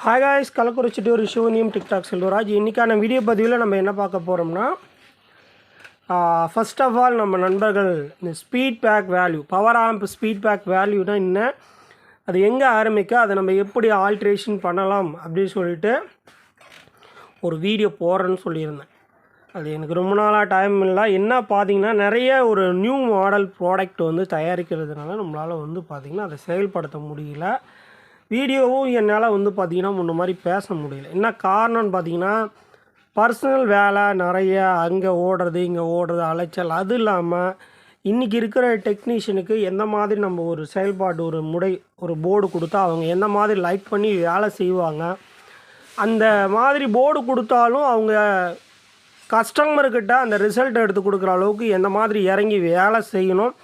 Hi guys, Kallakurichi ஒரு சிவனியம் TikTok Selvaraj. இன்றைக்கான video பதிவில் நம்ம என்ன பார்க்க போகிறோம்னா, ஃபர்ஸ்ட் ஆஃப் ஆல் நம்ம நண்பர்கள் இந்த speed pack value, power amp speed pack வேல்யூனா என்ன, அது எங்கே ஆரம்பிக்க, அதை நம்ம எப்படி ஆல்ட்ரேஷன் பண்ணலாம் அப்படின்னு சொல்லிட்டு ஒரு வீடியோ போடுறேன்னு சொல்லியிருந்தேன். அது எனக்கு ரொம்ப நாளாக டைம் இல்லை. என்ன பார்த்தீங்கன்னா, நிறைய ஒரு நியூ மாடல் ப்ராடக்ட் வந்து தயாரிக்கிறதுனால நம்மளால் வந்து பார்த்திங்கன்னா அதை செயல்படுத்த முடியல. வீடியோவும் என்னால் வந்து பார்த்திங்கன்னா முன்ன மாதிரி பேச முடியல. என்ன காரணம்னு பார்த்தீங்கன்னா, பர்சனல் வேலை நிறைய, அங்கே ஓடுறது இங்கே ஓடுறது அலைச்சல். அது இல்லாமல் இன்றைக்கி இருக்கிற டெக்னீஷியனுக்கு எந்த மாதிரி நம்ம ஒரு செயல்பாடு, ஒரு போர்டு கொடுத்தா அவங்க எந்த மாதிரி லைக் பண்ணி வேலை செய்வாங்க, அந்த மாதிரி போர்டு கொடுத்தாலும் அவங்க கஸ்டமர்கிட்ட அந்த ரிசல்ட் எடுத்து கொடுக்குற அளவுக்கு எந்த மாதிரி இறங்கி வேலை செய்யணும்,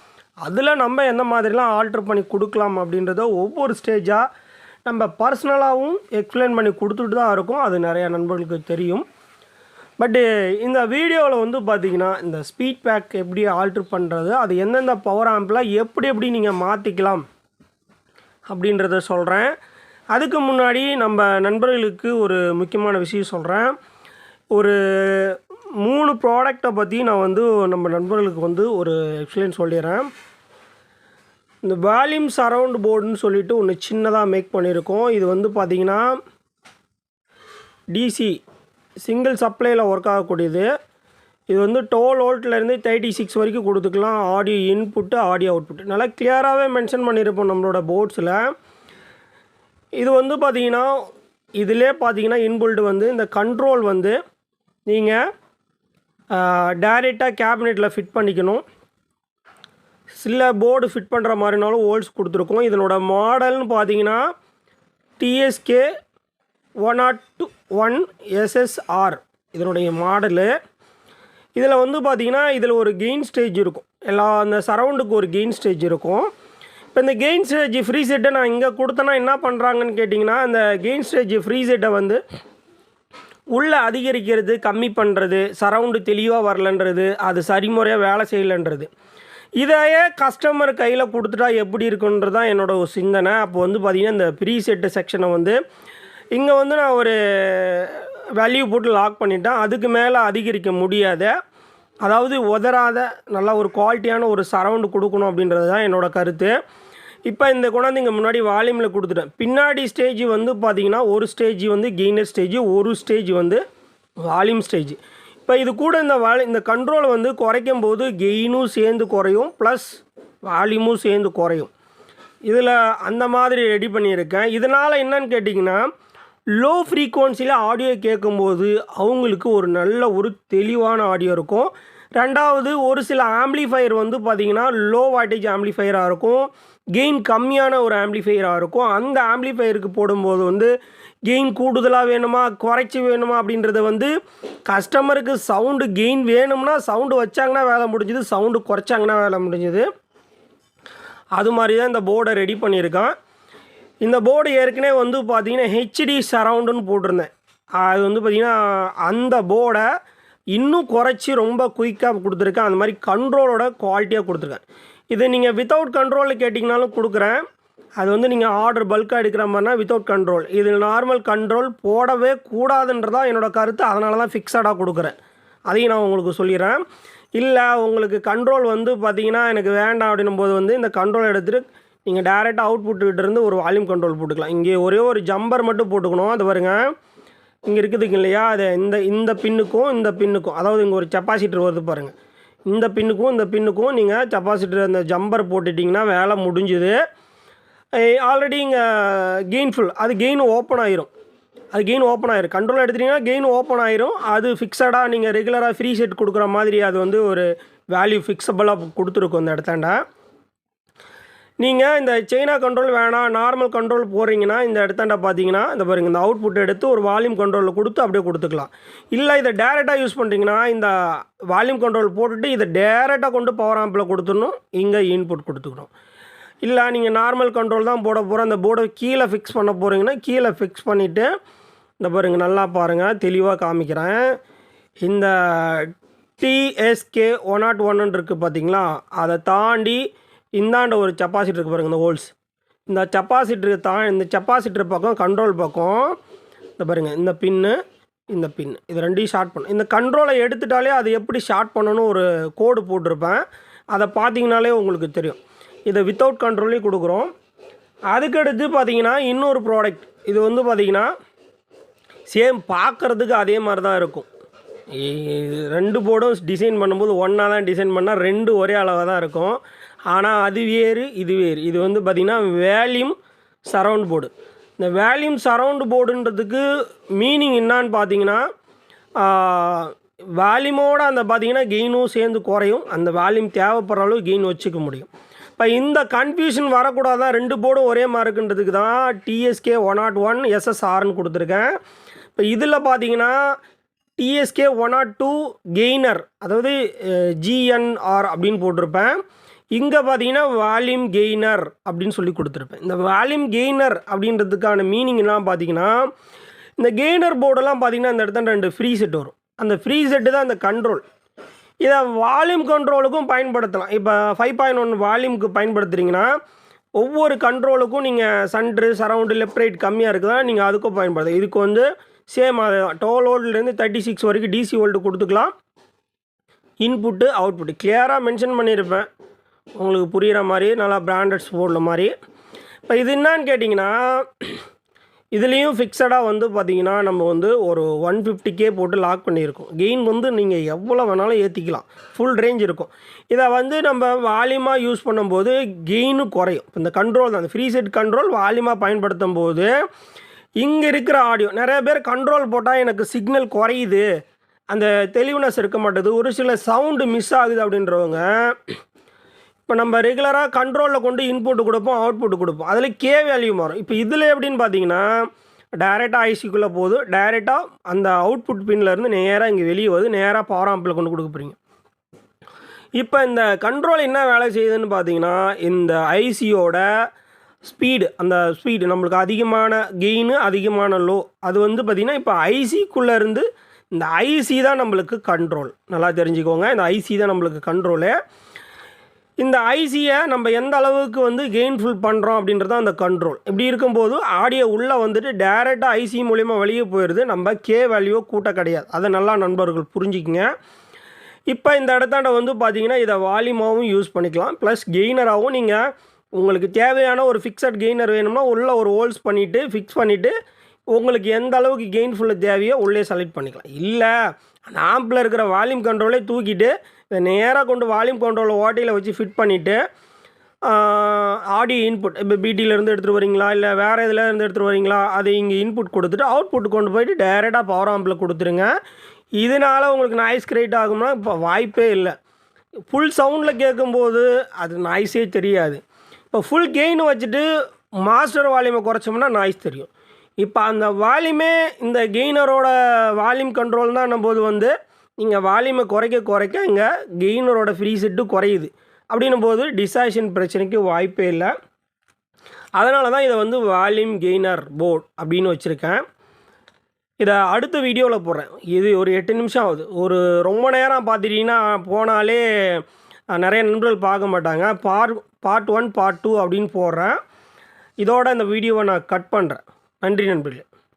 அதில் நம்ம எந்த மாதிரிலாம் ஆல்ட்ரு பண்ணி கொடுக்கலாம் அப்படின்றத ஒவ்வொரு ஸ்டேஜாக நம்ம பர்சனலாகவும் எக்ஸ்பிளைன் பண்ணி கொடுத்துட்டு தான் இருக்கோம். அது நிறையா நண்பர்களுக்கு தெரியும். பட்டு இந்த வீடியோவில் வந்து பார்த்திங்கன்னா, இந்த ஸ்பீட் பேக் எப்படி ஆல்ட்ரு பண்ணுறது, அது எந்தெந்த பவர் ஆம்பில் எப்படி நீங்கள் மாற்றிக்கலாம் அப்படின்றத சொல்கிறேன். அதுக்கு முன்னாடி நம்ம நண்பர்களுக்கு ஒரு முக்கியமான விஷயம் சொல்கிறேன். ஒரு 3 ப்ராடக்டை பற்றி நான் வந்து நம்ம நண்பர்களுக்கு வந்து ஒரு எக்ஸ்பிளைன் சொல்லிடுறேன். இந்த வால்யூம் சரவுண்ட் போர்டுன்னு சொல்லிட்டு ஒன்று சின்னதாக மேக் பண்ணியிருக்கோம். இது வந்து பார்த்திங்கன்னா டிசி சிங்கிள் சப்ளையில் ஒர்க் ஆகக்கூடியது. இது வந்து 12 வோல்ட்லேருந்து 36 வரைக்கும் கொடுத்துக்கலாம். ஆடியோ இன்புட்டு, ஆடியோ அவுட்புட்டு நல்லா கிளியராகவே மென்ஷன் பண்ணியிருப்போம் நம்மளோட போர்ட்ஸில். இது வந்து பார்த்திங்கன்னா இதிலே பார்த்திங்கன்னா இன்புல்டு வந்து இந்த கண்ட்ரோல் வந்து நீங்கள் டைரெக்டாக கேபினெட்டில் ஃபிட் பண்ணிக்கணும். சில போர்டு ஃபிட் பண்ணுற மாதிரினாலும் ஹோல்ஸ் கொடுத்துருக்கோம். இதனோட மாடல்னு பார்த்தீங்கன்னா TSK 101 SSR இதனுடைய மாடலு. இதில் வந்து பார்த்திங்கன்னா இதில் ஒரு கெயின் ஸ்டேஜ் இருக்கும். அந்த சரவுண்டுக்கு ஒரு கெயின் ஸ்டேஜ் இருக்கும். இப்போ இந்த கெயின் ஸ்டேஜ் ஃப்ரீ செட்டை நான் இங்கே கொடுத்தேன்னா என்ன பண்ணுறாங்கன்னு கேட்டிங்கன்னா, இந்த கெயின் ஸ்டேஜ் ஃப்ரீ செட்டை வந்து உள்ளே அதிகரிக்கிறது, கம்மி பண்ணுறது, சரவுண்டு தெளிவாக வரலன்றது, அது சரிமுறையாக வேலை செய்யலைன்றது, இதையே கஸ்டமர் கையில் கொடுத்துட்டா எப்படி இருக்குன்றது தான் என்னோடய ஒரு சிந்தனை. அப்போ வந்து பார்த்திங்கன்னா இந்த ப்ரீ செட்டு செக்ஷனை வந்து இங்கே வந்து நான் ஒரு வேல்யூ போட்டு லாக் பண்ணிட்டேன். அதுக்கு மேலே அதிகரிக்க முடியாத, அதாவது உதறாத நல்ல ஒரு குவாலிட்டியான ஒரு சரவுண்டு கொடுக்கணும் அப்படின்றது தான் என்னோடய கருத்து. இப்போ இந்த கொண்டாந்து இங்கே முன்னாடி வால்யூமில் கொடுத்துட்டேன். பின்னாடி ஸ்டேஜ் வந்து பார்த்திங்கன்னா ஒரு ஸ்டேஜ் வந்து கெய்னர் ஸ்டேஜ், ஒரு ஸ்டேஜ் வந்து வால்யூம் ஸ்டேஜ். இப்போ இது கூட இந்த கண்ட்ரோலை வந்து குறைக்கும் போது கெயினும் சேர்ந்து குறையும், ப்ளஸ் வால்யூமும் சேர்ந்து குறையும். இதில் அந்த மாதிரி ரெடி பண்ணியிருக்கேன். இதனால் என்னன்னு கேட்டிங்கன்னா, லோ ஃப்ரீக்குவன்சியில் ஆடியோ கேட்கும்போது அவங்களுக்கு ஒரு நல்ல ஒரு தெளிவான ஆடியோ இருக்கும். ரெண்டாவது, ஒரு சில ஆம்ப்ளிஃபையர் வந்து பார்த்திங்கன்னா லோ வாட்டேஜ் ஆம்ப்ளிஃபையராக இருக்கும், கெயின் கம்மியான ஒரு ஆம்ப்ளிஃபையராக இருக்கும். அந்த ஆம்ப்ளிஃபையருக்கு போடும்போது வந்து கெயின் கூடுதலாக வேணுமா குறைச்சி வேணுமா அப்படின்றத வந்து கஸ்டமருக்கு சவுண்டு கெயின் வேணும்னா சவுண்டு வச்சாங்கன்னா வேலை முடிஞ்சுது, சவுண்டு குறைச்சாங்கன்னா வேலை முடிஞ்சுது. அது மாதிரி தான் இந்த போர்டை ரெடி பண்ணியிருக்கான். இந்த போர்டு ஏற்கனவே வந்து பார்த்திங்கன்னா ஹெச்டி சரவுண்டுன்னு போட்டிருந்தேன். அது வந்து பார்த்திங்கன்னா அந்த போர்டை இன்னும் குறைச்சி ரொம்ப குயிக்காக கொடுத்துருக்கேன். அந்த மாதிரி கண்ட்ரோலோட குவாலிட்டியாக கொடுத்துருக்கேன். இது நீங்கள் வித்தவுட் கண்ட்ரோலில் கேட்டிங்கனாலும் கொடுக்குறேன். அது வந்து நீங்கள் ஆர்டர் பல்காக எடுக்கிற மாதிரினா வித்தவுட் கண்ட்ரோல். இதில் நார்மல் கண்ட்ரோல் போடவே கூடாதுன்றதான் என்னோடய கருத்து. அதனால தான் ஃபிக்ஸடாக கொடுக்குறேன். அதையும் நான் உங்களுக்கு சொல்லிடுறேன். இல்லை உங்களுக்கு கண்ட்ரோல் வந்து பார்த்திங்கன்னா எனக்கு வேண்டாம் அப்படின்னும் போது வந்து இந்த கண்ட்ரோல் எடுத்துகிட்டு நீங்கள் டேரெக்டாக அவுட்புட்டுக்கிட்டேருந்து ஒரு வால்யூம் கண்ட்ரோல் போட்டுக்கலாம். இங்கே ஒரே ஒரு ஜம்பர் மட்டும் போட்டுக்கணும். அது பாருங்கள், இங்கே இருக்குதுங்க இல்லையா, அது இந்த பின்னுக்கும் இந்த பின்னுக்கும், அதாவது இங்கே ஒரு கெப்பாசிட்டர் வருது பாருங்கள், இந்த பின்னுக்கும் நீங்கள் கெப்பாசிட்டர் அந்த ஜம்பர் போட்டுட்டிங்கன்னா வேலை முடிஞ்சுது. ஆல்ரெடி இங்கே கெயின்ஃபுல், அது கெயின் ஓப்பன் ஆயிரும். கண்ட்ரோல் எடுத்துட்டிங்கன்னா கெயின் ஓப்பன் ஆயிரும். அது ஃபிக்ஸடாக நீங்கள் ரெகுலராக ஃப்ரீ செட் கொடுக்குற மாதிரி அது வந்து ஒரு வேல்யூ ஃபிக்ஸபிளாக கொடுத்துருக்கும். இந்த இடத்தாண்டா நீங்கள் இந்த செயினா கண்ட்ரோல் வேணாம், நார்மல் கண்ட்ரோல் போடுறீங்கன்னா இந்த இடத்தாண்டா பார்த்தீங்கன்னா இந்த பாருங்கள், இந்த அவுட்புட் எடுத்து ஒரு வால்யூம் கண்ட்ரோலில் கொடுத்து அப்படியே கொடுத்துக்கலாம். இல்லை இதை டேரெக்டாக யூஸ் பண்ணுறீங்கன்னா இந்த வால்யூம் கண்ட்ரோல் போட்டுட்டு இதை டேரெக்டாக கொண்டு பவர் ஆம்பில் கொடுத்துடணும், இங்கே இன்புட் கொடுத்துக்கணும். இல்லை நீங்கள் நார்மல் கண்ட்ரோல் தான் போட போகிறோம், அந்த போர்டை கீழே ஃபிக்ஸ் பண்ண போகிறீங்கன்னா கீழே ஃபிக்ஸ் பண்ணிவிட்டு இந்த பாருங்கள், நல்லா பாருங்கள், தெளிவாக காமிக்கிறேன். இந்த TSK 101 இருக்குது பார்த்தீங்களா, அதை தாண்டி இந்தாண்ட ஒரு கெப்பாசிட்டர் இருக்குது பாருங்கள், இந்த ஹோல்ஸ் இந்த கெப்பாசிட்டர் பக்கம் கண்ட்ரோல் பக்கம் இந்த பாருங்கள், இந்த பின்னு இந்த பின் இது ரெண்டையும் ஷார்ட் பண்ணும். இந்த கண்ட்ரோலை எடுத்துட்டாலே அது எப்படி ஷார்ட் பண்ணணும் ஒரு கோடு போட்டிருப்பேன், அதை பார்த்தீங்கனாலே உங்களுக்கு தெரியும். இதை வித்தவுட் கண்ட்ரோலையும் கொடுக்குறோம். அதுக்கடுத்து பார்த்தீங்கன்னா இன்னொரு ப்ராடக்ட், இது வந்து பார்த்திங்கன்னா சேம் பார்க்குறதுக்கு அதே மாதிரி தான் இருக்கும். ரெண்டு போர்டும் டிசைன் பண்ணும்போது ஒன்றா தான் டிசைன் பண்ணால் ரெண்டு ஒரே அளவாக தான் இருக்கும். ஆனால் அது வேறு இது வேறு. இது வந்து பார்த்திங்கன்னா வேல்யூம் சரவுண்ட் போர்டு. இந்த வேல்யூம் சரவுண்டு போர்டுன்றதுக்கு மீனிங் என்னான்னு பார்த்தீங்கன்னா, வேல்யூமோடு அந்த பார்த்திங்கன்னா கெயினும் சேர்ந்து குறையும். அந்த வேல்யூம் தேவைப்படுற அளவு கெயின் வச்சுக்க முடியும். இப்போ இந்த கன்ஃபியூஷன் வரக்கூடாதான், ரெண்டு போர்டும் ஒரே மாதிரி இருக்குன்றதுக்கு தான் TSK 101 SSRன்னு கொடுத்துருக்கேன். இப்போ இதில் பார்த்தீங்கன்னா TSK 102 கெய்னர், அதாவது GNR அப்படின்னு போட்டிருப்பேன். இங்கே பார்த்தீங்கன்னா வால்யூம் கெய்னர் அப்படின்னு சொல்லி கொடுத்துருப்பேன். இந்த வால்யூம் கெய்னர் அப்படின்றதுக்கான மீனிங் என்ன பார்த்தீங்கன்னா, இந்த கெய்னர் போர்டெல்லாம் பார்த்தீங்கன்னா இந்த இடத்துல ரெண்டு ஃப்ரீ செட் வரும். அந்த ஃப்ரீ செட்டு தான் இந்த கண்ட்ரோல். இதை வால்யூம் கண்ட்ரோலுக்கும் பயன்படுத்தலாம். இப்போ 5.1 வால்யூமுக்கு பயன்படுத்துகிறீங்கன்னா ஒவ்வொரு கண்ட்ரோலுக்கும் நீங்கள் சென்ட்ரு சரவுண்டு லெஃப்ட் ரைட் கம்மியாக இருக்குதா நீங்கள் அதுக்கும் பயன்படுத்தலாம். இதுக்கு வந்து சேம் அது 12 வோல்ட்லேருந்து 36 வரைக்கும் DC வோல்ட்டு கொடுத்துக்கலாம். இன்புட்டு அவுட்புட்டு கிளியராக மென்ஷன் பண்ணியிருப்பேன், உங்களுக்கு புரிகிற மாதிரி நல்லா பிராண்டட்ஸ் போர்டில் மாதிரி. இப்போ இது என்னான்னு கேட்டிங்கன்னா, இதுலேயும் ஃபிக்ஸடாக வந்து பார்த்திங்கன்னா நம்ம வந்து ஒரு 150K போட்டு லாக் பண்ணியிருக்கோம். கெயின் வந்து நீங்கள் எவ்வளோ வேணாலும் ஏற்றிக்கலாம், ஃபுல் ரேஞ்ச் இருக்கும். இதை வந்து நம்ம வால்யூமாக யூஸ் பண்ணும்போது கெயினும் குறையும். இந்த கண்ட்ரோல் தான், அந்த ஃப்ரீ செட் கண்ட்ரோல் வால்யூமாக பயன்படுத்தும் போது இங்கே இருக்கிற ஆடியோ, நிறைய பேர் கண்ட்ரோல் போட்டால் எனக்கு சிக்னல் குறையுது, அந்த தெளிவுனஸ் இருக்க மாட்டேது, ஒரு சில சவுண்டு மிஸ் ஆகுது அப்படின்றவங்க, இப்போ நம்ம ரெகுலராக கண்ட்ரோலில் கொண்டு இன்புட்டு கொடுப்போம், அவுட்புட்டு கொடுப்போம், அதில் K வேல்யூ மாறும். இப்போ இதில் எப்படின்னு பார்த்தீங்கன்னா டைரெக்டாக ஐசிக்குள்ளே போகுது, டைரெக்டாக அந்த அவுட்புட் பின்லேருந்து நேராக இங்கே வெளியே வருது, நேராக பவர் ஆம்பில் கொண்டு கொடுக்க போகிறீங்க. இப்போ இந்த கண்ட்ரோல் என்ன வேலை செய்யுதுன்னு பார்த்தீங்கன்னா, இந்த ஐசியோட ஸ்பீடு, அந்த ஸ்பீடு நம்மளுக்கு அதிகமான கெயினு அதிகமான லோ, அது வந்து பார்த்திங்கன்னா இப்போ ஐசிக்குள்ளே இருந்து இந்த ஐசி தான் நம்மளுக்கு கண்ட்ரோல். நல்லா தெரிஞ்சுக்கோங்க, இந்த ஐசி தான் நம்மளுக்கு கண்ட்ரோலு. இந்த ஐசியை நம்ம எந்த அளவுக்கு வந்து கெயின்ஃபுல் பண்ணுறோம் அப்படின்றது அந்த கண்ட்ரோல். இப்படி இருக்கும்போது ஆடியோ உள்ளே வந்துட்டு டைரெக்டாக ஐசி மூலிமா வெளியே போயிடுது, நம்ம K வேல்யூ கூட்ட கிடையாது. அதை நல்லா நண்பர்கள் புரிஞ்சுக்கிங்க. இப்போ இந்த இடத்தாண்ட வந்து பார்த்திங்கன்னா இதை வால்யூமாகவும் யூஸ் பண்ணிக்கலாம், ப்ளஸ் கெய்னராகவும். நீங்கள் உங்களுக்கு தேவையான ஒரு ஃபிக்ஸட் கெய்னர் வேணும்னா உள்ளே ஒரு ஹோல்ஸ் பண்ணிவிட்டு ஃபிக்ஸ் பண்ணிவிட்டு உங்களுக்கு எந்த அளவுக்கு கெயின்ஃபுல்லு தேவையோ உள்ளே செலக்ட் பண்ணிக்கலாம். இல்லை அந்த ஆம்பில் இருக்கிற வால்யூம் கண்ட்ரோலே தூக்கிட்டு இதை நேராக கொண்டு வால்யூம் கண்ட்ரோலை ஓட்டையில் வச்சு ஃபிட் பண்ணிவிட்டு ஆடியோ இன்புட் இப்போ பிடியிலேருந்து எடுத்துகிட்டு வரீங்களா இல்லை வேறு இதில் இருந்து எடுத்துகிட்டு வரீங்களா, அது இங்கே இன்புட் கொடுத்துட்டு அவுட்புட் கொண்டு போயிட்டு டைரெக்டாக பவர் ஆம்பில் கொடுத்துருங்க. இதனால் உங்களுக்கு நாய்ஸ் கிரியேட் ஆகும்னா இப்போ வாய்ப்பே இல்லை. ஃபுல் சவுண்டில் கேட்கும்போது அது நாய்ஸே தெரியாது. இப்போ ஃபுல் கெயின் வச்சுட்டு மாஸ்டர் வால்யூமை குறைச்சோம்னா நாய்ஸ் தெரியும். இப்போ அந்த வால்யூமே இந்த கெய்னரோட வால்யூம் கண்ட்ரோல் தான் போது வந்து நீங்கள் வால்யூமை குறைக்க இங்கே கெய்னரோட ஃப்ரீ செட்டு குறையுது. அப்படின்னும் போது டிசார்ஷன் பிரச்சனைக்கு வாய்ப்பே இல்லை. அதனால தான் இதை வந்து வால்யூம் கெய்னர் போர்டு அப்படின்னு வச்சுருக்கேன். இதை அடுத்த வீடியோவில் போடுறேன். இது ஒரு 8 நிமிஷம் ஆகுது. ஒரு ரொம்ப நேரம் பார்த்துட்டிங்கன்னா போனாலே நிறைய நண்பர்கள் பார்க்க மாட்டாங்க. பார்ட் 1 பார்ட் 2 அப்படின்னு போடுறேன். இதோட இந்த வீடியோவை நான் கட் பண்ணுறேன். நன்றி நண்பர்களே.